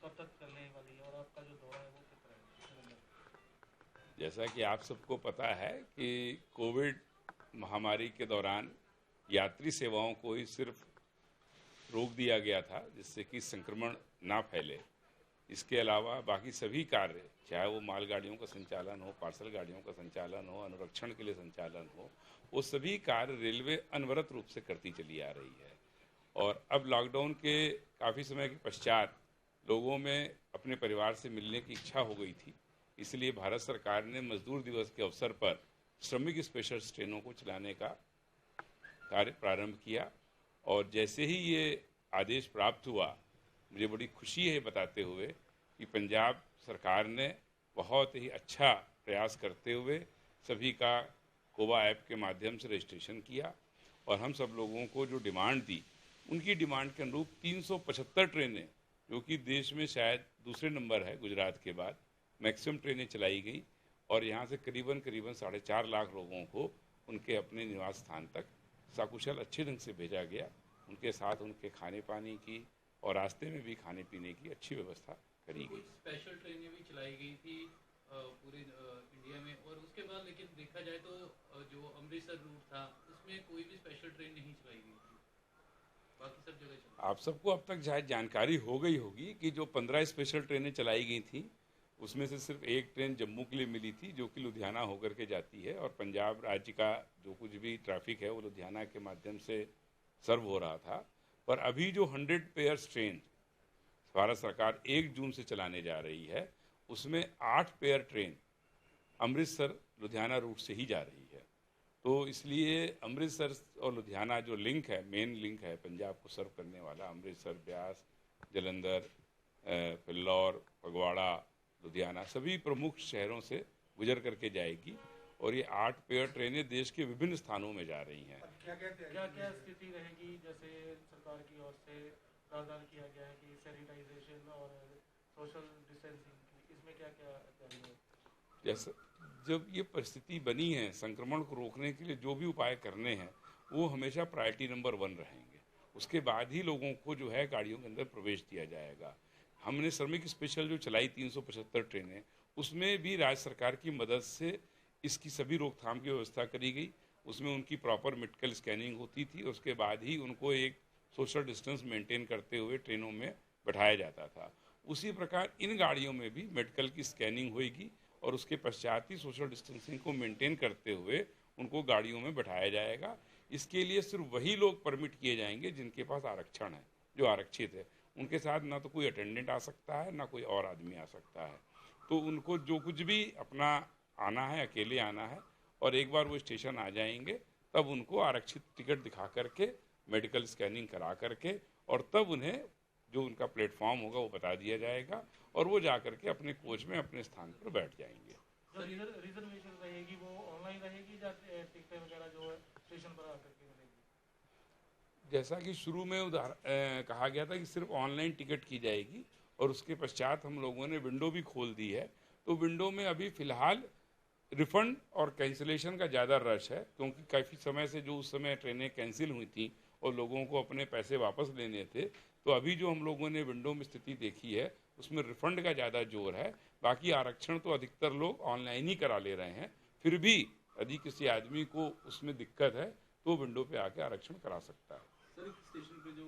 कब तक चलने वाली है और आपका जो दौरा है वो किस तरह है? जैसा कि आप सबको पता है कि कोविड महामारी के दौरान यात्री सेवाओं को ही सिर्फ रोक दिया गया था जिससे कि संक्रमण ना फैले। इसके अलावा बाकी सभी कार्य, चाहे वो मालगाड़ियों का संचालन हो, पार्सल गाड़ियों का संचालन हो, अनुरक्षण के लिए संचालन हो, वो सभी कार्य रेलवे अनवरत रूप से करती चली आ रही है। और अब लॉकडाउन के काफ़ी समय के पश्चात लोगों में अपने परिवार से मिलने की इच्छा हो गई थी। इसलिए भारत सरकार ने मजदूर दिवस के अवसर पर श्रमिक स्पेशल ट्रेनों को चलाने का कार्य प्रारंभ किया। और जैसे ही ये आदेश प्राप्त हुआ, मुझे बड़ी खुशी है बताते हुए कि पंजाब सरकार ने बहुत ही अच्छा प्रयास करते हुए सभी का कोवा ऐप के माध्यम से रजिस्ट्रेशन किया और हम सब लोगों को जो डिमांड दी, उनकी डिमांड के अनुरूप 375 ट्रेनें, जो कि देश में शायद दूसरे नंबर है गुजरात के बाद, मैक्सिमम ट्रेनें चलाई गई और यहाँ से करीबन करीबन 4.5 लाख लोगों को उनके अपने निवास स्थान तक सकुशल अच्छे ढंग से भेजा गया। उनके साथ उनके खाने पानी की और रास्ते में भी खाने पीने की अच्छी व्यवस्था करी गई। स्पेशल ट्रेनें भी चलाई गई थी पूरे इंडिया में, और उसके बाद लेकिन देखा जाए तो जो अमृतसर रूट था उसमें कोई भी स्पेशल ट्रेन नहीं चलाई गई थी, बाकी सब जगह चली। आप सबको अब तक शायद जानकारी हो गई होगी कि जो 15 स्पेशल ट्रेनें चलाई गई थी उसमें से सिर्फ एक ट्रेन जम्मू के लिए मिली थी, जो कि लुधियाना होकर के जाती है, और पंजाब राज्य का जो कुछ भी ट्रैफिक है वो लुधियाना के माध्यम से सर्व हो रहा था। पर अभी जो 100 पेयर्स ट्रेन भारत सरकार 1 जून से चलाने जा रही है, उसमें 8 pair train Amritsar Ludhiana route से ही जा रही है। तो इसलिए अमृतसर और लुधियाना जो लिंक है, मेन लिंक है पंजाब को सर्व करने वाला, अमृतसर, ब्यास, जलंधर, फिल्लौर, फगवाड़ा, लुधियाना, सभी प्रमुख शहरों से गुजर करके जाएगी और ये 8 पेयर ट्रेनें देश के विभिन्न स्थानों में जा रही हैं। क्या क्या स्थिति रहेगी? जैसे सरकार की ओर से प्रावधान किया गया है कि सैनिटाइजेशन और सोशल डिस्टेंसिंग की, इसमें क्या क्या तैयारी है? जैसे जब ये परिस्थिति बनी है, संक्रमण को रोकने के लिए जो भी उपाय करने हैं वो हमेशा प्रायोरिटी नंबर 1 रहेंगे। उसके बाद ही लोगों को जो है गाड़ियों के अंदर प्रवेश दिया जाएगा। हमने श्रमिक स्पेशल जो चलाई 375 ट्रेनें, उसमें भी राज्य सरकार की मदद से इसकी सभी रोकथाम की व्यवस्था करी गई। उसमें उनकी प्रॉपर मेडिकल स्कैनिंग होती थी, उसके बाद ही उनको एक सोशल डिस्टेंस मेंटेन करते हुए ट्रेनों में बैठाया जाता था। उसी प्रकार इन गाड़ियों में भी मेडिकल की स्कैनिंग होगी और उसके पश्चात ही सोशल डिस्टेंसिंग को मेंटेन करते हुए उनको गाड़ियों में बैठाया जाएगा। इसके लिए सिर्फ वही लोग परमिट किए जाएंगे जिनके पास आरक्षण है, जो आरक्षित है। उनके साथ ना तो कोई अटेंडेंट आ सकता है, ना कोई और आदमी आ सकता है। तो उनको जो कुछ भी अपना आना है, अकेले आना है, और एक बार वो स्टेशन आ जाएंगे तब उनको आरक्षित टिकट दिखा करके, मेडिकल स्कैनिंग करा करके, और तब उन्हें जो उनका प्लेटफॉर्म होगा वो बता दिया जाएगा और वो जा करके अपने कोच में अपने स्थान पर बैठ जाएंगे। जो रिजर्वेशन रहेगी वो ऑनलाइन रहेगी या टिकटें वगैरह जो है स्टेशन पर आकर के मिलेगी? जैसा कि शुरू में कहा गया था कि सिर्फ ऑनलाइन टिकट की जाएगी और उसके पश्चात हम लोगों ने विंडो भी खोल दी है। तो विंडो में अभी फ़िलहाल रिफ़ंड और कैंसिलेशन का ज़्यादा रश है, क्योंकि काफ़ी समय से जो उस समय ट्रेनें कैंसिल हुई थी और लोगों को अपने पैसे वापस लेने थे, तो अभी जो हम लोगों ने विंडो में स्थिति देखी है उसमें रिफ़ंड का ज़्यादा जोर है। बाकी आरक्षण तो अधिकतर लोग ऑनलाइन ही करा ले रहे हैं। फिर भी यदि किसी आदमी को उसमें दिक्कत है तो विंडो पे आके आरक्षण करा सकता है। सर, एक स्टेशन पे जो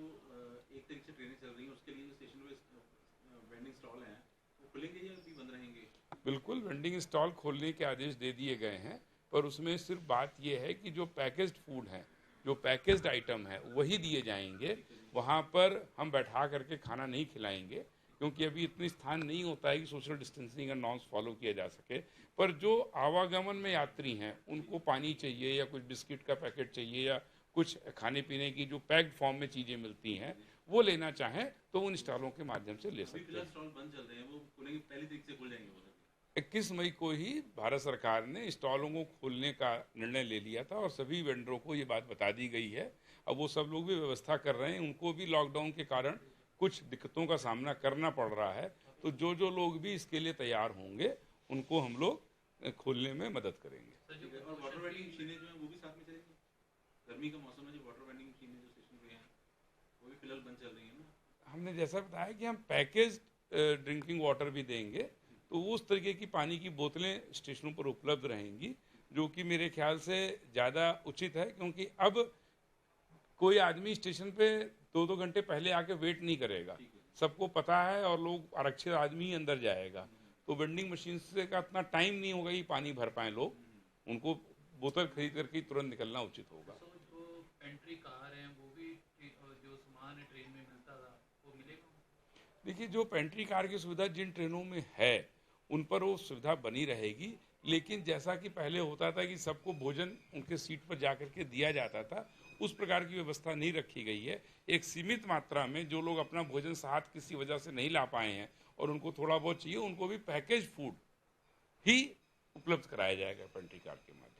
एक तरीके से ट्रेनें चल रही हैं उसके लिए जो स्टेशन पे वेंडिंग स्टॉल हैं वो खुलेंगे या भी बंद रहेंगे? बिल्कुल, वेंडिंग स्टॉल खोलने के आदेश दे दिए गए हैं, पर उसमें सिर्फ बात यह है कि जो पैकेज्ड फूड हैं, जो पैकेज्ड आइटम है वही दिए जाएंगे। वहाँ पर हम बैठा करके खाना नहीं खिलाएंगे, क्योंकि अभी इतनी स्थान नहीं होता है कि सोशल डिस्टेंसिंग का नॉर्म्स फॉलो किया जा सके। पर जो आवागमन में यात्री हैं उनको पानी चाहिए या कुछ बिस्किट का पैकेट चाहिए या कुछ खाने पीने की जो पैक्ड फॉर्म में चीज़ें मिलती हैं वो लेना चाहें तो उन स्टॉलों के माध्यम से ले सकते हैं। स्टॉल बंद चल रहे हैं, वो खुलेंगे पहली तारीख से खुल जाएंगे वो? 21 मई को ही भारत सरकार ने स्टॉलों को खोलने का निर्णय ले लिया था और सभी वेंडरों को ये बात बता दी गई है। अब वो सब लोग भी व्यवस्था कर रहे हैं। उनको भी लॉकडाउन के कारण कुछ दिक्कतों का सामना करना पड़ रहा है, तो जो जो लोग भी इसके लिए तैयार होंगे उनको हम लोग खोलने में मदद करेंगे। और वाटर वेंडिंग मशीनें जो हैं वो भी साथ में चलेंगी? गर्मी का मौसम है, जो वाटर वेंडिंग मशीनें जो स्टेशन पे हैं वो भी फिलहाल बंद चल रही है ना? हमने जैसा बताया कि हम पैकेज ड्रिंकिंग वाटर भी देंगे, तो उस तरीके की पानी की बोतलें स्टेशनों पर उपलब्ध रहेंगी, जो कि मेरे ख्याल से ज़्यादा उचित है, क्योंकि अब कोई आदमी स्टेशन पे 2-2 घंटे पहले आके वेट नहीं करेगा, सबको पता है और लोग आरक्षित आदमी ही अंदर जाएगा, तो वेंडिंग मशीन से का इतना टाइम नहीं होगा कि पानी भर पाए लोग, उनको बोतल खरीद करके तुरंत निकलना उचित होगा। तो जो पेंट्री कार हैं वो भी जो सामान है ट्रेन में मिलता था वो मिलेगा? देखिए, जो पेंट्री कार की सुविधा जिन ट्रेनों में है उन पर वो सुविधा बनी रहेगी, लेकिन जैसा कि पहले होता था कि सबको भोजन उनके सीट पर जाकर के दिया जाता था, उस प्रकार की व्यवस्था नहीं रखी गई है। एक सीमित मात्रा में जो लोग अपना भोजन साथ किसी वजह से नहीं ला पाए हैं और उनको थोड़ा बहुत चाहिए, उनको भी पैकेज फूड ही उपलब्ध कराया जाएगा पेंट्री कार के माध्यम से।